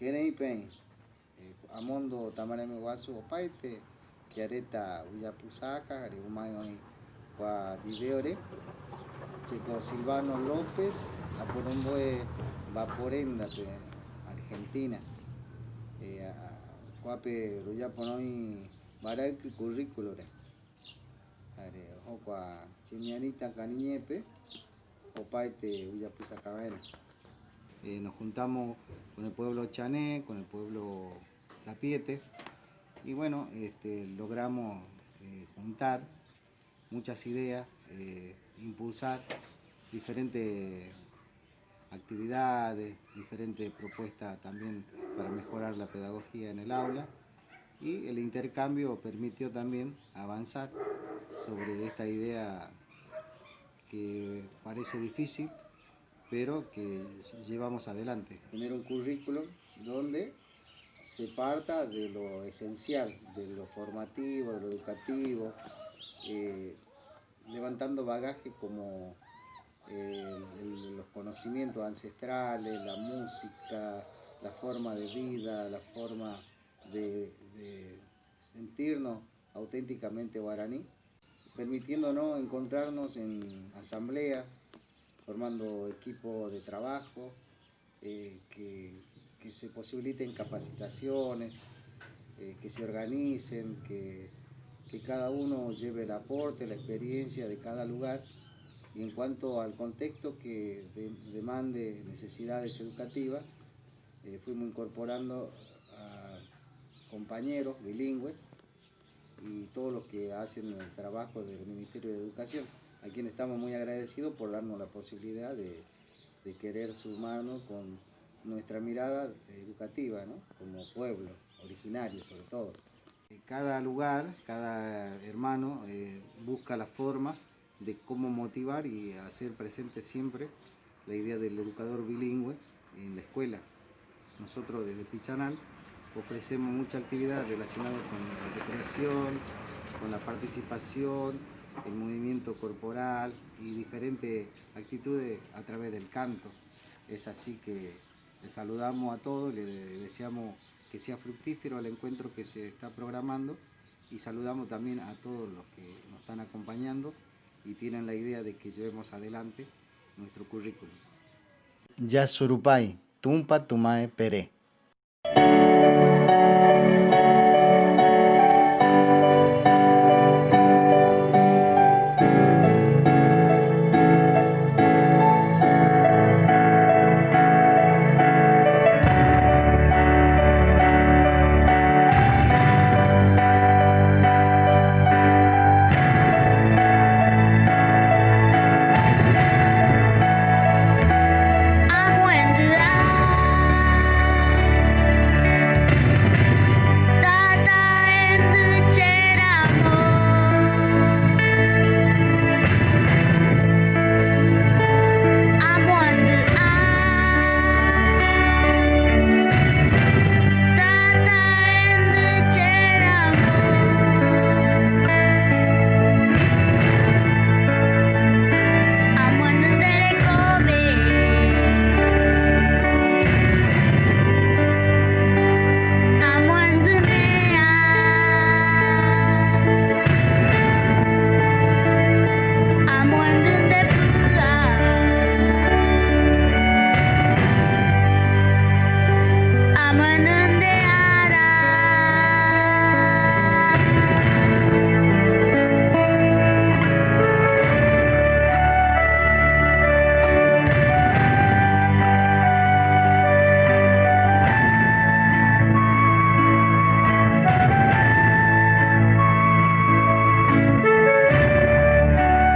Geneipen, Amondo Tamareme Guasu Opaite, Kiareta Uyapusaka, Areumayo Kwa Videore, Chico Silvano López, Aporomboe Vaporenda, Argentina. Cuape Ruyaponoi Baraiki currículo. Hokwa Chimianita Caniñepe, Opaite Uyapusacavena. Nos juntamos con el pueblo chané, con el pueblo tapiete, y bueno, logramos juntar muchas ideas, impulsar diferentes actividades, diferentes propuestas también para mejorar la pedagogía en el aula, y el intercambio permitió también avanzar sobre esta idea que parece difícil, pero que llevamos adelante. Tener un currículum donde se parta de lo esencial, de lo formativo, de lo educativo, levantando bagaje como los conocimientos ancestrales, la música, la forma de vida, la forma de sentirnos auténticamente guaraní, permitiéndonos encontrarnos en asamblea, formando equipos de trabajo, que se posibiliten capacitaciones, que se organicen, que cada uno lleve el aporte, la experiencia de cada lugar, y en cuanto al contexto que demande necesidades educativas, fuimos incorporando a compañeros bilingües y todos los que hacen el trabajo del Ministerio de Educación, a quien estamos muy agradecidos por darnos la posibilidad de querer sumarnos con nuestra mirada educativa, ¿no? Como pueblo originario sobre todo. Cada lugar, cada hermano busca la forma de cómo motivar y hacer presente siempre la idea del educador bilingüe en la escuela. Nosotros desde Pichanal ofrecemos mucha actividad relacionada con la recreación, con la participación, el movimiento corporal y diferentes actitudes a través del canto. Es así que les saludamos a todos, les deseamos que sea fructífero el encuentro que se está programando, y saludamos también a todos los que nos están acompañando y tienen la idea de que llevemos adelante nuestro currículum. Ya Surupay, Tumpa Tumae Pere.